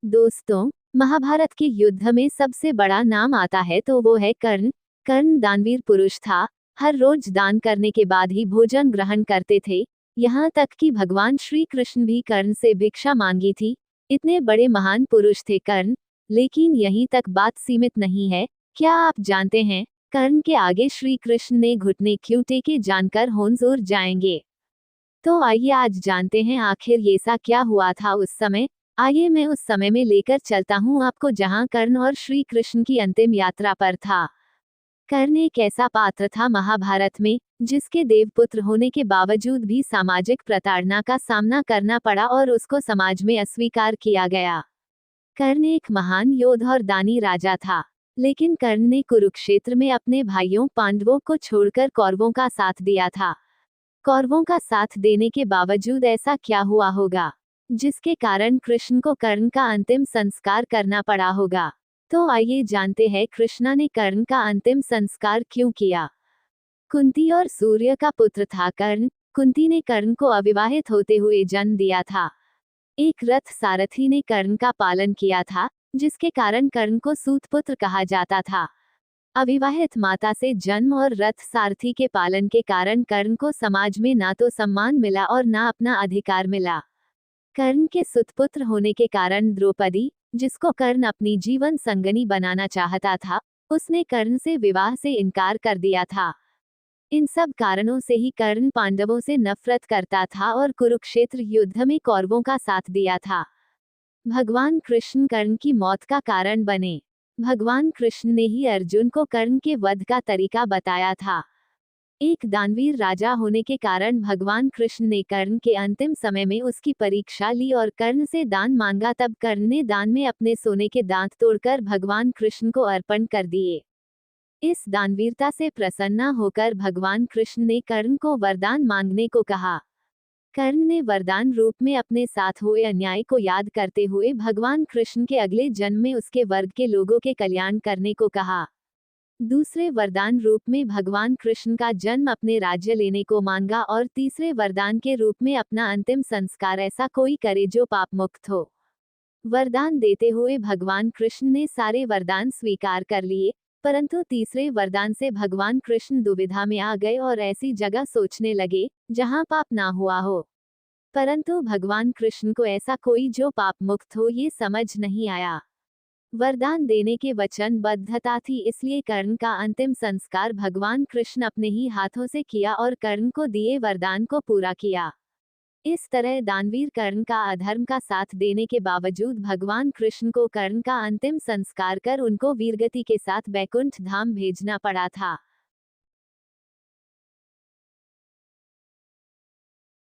दोस्तों, महाभारत के युद्ध में सबसे बड़ा नाम आता है तो वो है कर्ण। कर्ण दानवीर पुरुष था। हर रोज दान करने के बाद ही भोजन ग्रहण करते थे। यहाँ तक कि भगवान श्री कृष्ण भी कर्ण से भिक्षा मांगी थी। इतने बड़े महान पुरुष थे कर्ण। लेकिन यहीं तक बात सीमित नहीं है। क्या आप जानते हैं कर्ण के आगे श्री कृष्ण ने घुटने क्यों टेके, जानकर होंश उड़ जाएंगे। तो आइए आज जानते हैं आखिर ये सा क्या हुआ था उस समय। आइए मैं उस समय में लेकर चलता हूँ आपको, जहाँ कर्ण और श्री कृष्ण की अंतिम यात्रा पर था। कर्ण एक ऐसा पात्र था महाभारत में जिसके देवपुत्र होने के बावजूद भी सामाजिक प्रताड़ना का सामना करना पड़ा और उसको समाज में अस्वीकार किया गया। कर्ण एक महान योद्धा और दानी राजा था। लेकिन कर्ण ने कुरुक्षेत्र में अपने भाइयों पांडवों को छोड़कर कौरवों का साथ दिया था। कौरवों का साथ देने के बावजूद ऐसा क्या हुआ होगा जिसके कारण कृष्ण को कर्ण का अंतिम संस्कार करना पड़ा होगा। तो आइए जानते हैं कृष्णा ने कर्ण का अंतिम संस्कार क्यों किया। कुंती और सूर्य का पुत्र था कर्ण। कुंती ने कर्ण को अविवाहित होते हुए जन्म दिया था। एक रथ सारथी ने कर्ण का पालन किया था, जिसके कारण कर्ण को सूतपुत्र कहा जाता था। अविवाहित माता से जन्म और रथ सारथी के पालन के कारण कर्ण को समाज में ना तो सम्मान मिला और ना अपना अधिकार मिला। कर्ण के सुतपुत्र होने के कारण द्रौपदी, जिसको कर्ण अपनी जीवन संगनी बनाना चाहता था, उसने कर्ण से विवाह से इनकार कर दिया था। इन सब कारणों से ही कर्ण पांडवों से नफरत करता था और कुरुक्षेत्र युद्ध में कौरवों का साथ दिया था। भगवान कृष्ण कर्ण की मौत का कारण बने। भगवान कृष्ण ने ही अर्जुन को कर्ण के वध का तरीका बताया था। एक दानवीर राजा होने के कारण भगवान कृष्ण ने कर्ण के अंतिम समय में उसकी परीक्षा ली और कर्ण से दान मांगा। तब कर्ण ने दान में अपने सोने के दांत तोड़कर भगवान कृष्ण को अर्पण कर दिए। इस दानवीरता से प्रसन्न होकर भगवान कृष्ण ने कर्ण को वरदान मांगने को कहा। कर्ण ने वरदान रूप में अपने साथ हुए अन्याय को याद करते हुए भगवान कृष्ण के अगले जन्म में उसके वर्ग के लोगों के कल्याण करने को कहा। दूसरे वरदान रूप में भगवान कृष्ण का जन्म अपने राज्य लेने को मांगा और तीसरे वरदान के रूप में अपना अंतिम संस्कार ऐसा कोई करे जो पाप मुक्त हो। वरदान देते हुए भगवान कृष्ण ने सारे वरदान स्वीकार कर लिए, परंतु तीसरे वरदान से भगवान कृष्ण दुविधा में आ गए और ऐसी जगह सोचने लगे जहां पाप ना हुआ हो। परंतु भगवान कृष्ण को ऐसा कोई जो पाप मुक्त हो ये समझ नहीं आया। वरदान देने के वचनबद्धता थी, इसलिए कर्ण का अंतिम संस्कार भगवान कृष्ण अपने ही हाथों से किया और कर्ण को दिए वरदान को पूरा किया। इस तरह दानवीर कर्ण का अधर्म का साथ देने के बावजूद भगवान कृष्ण को कर्ण का अंतिम संस्कार कर उनको वीरगति के साथ बैकुंठ धाम भेजना पड़ा था।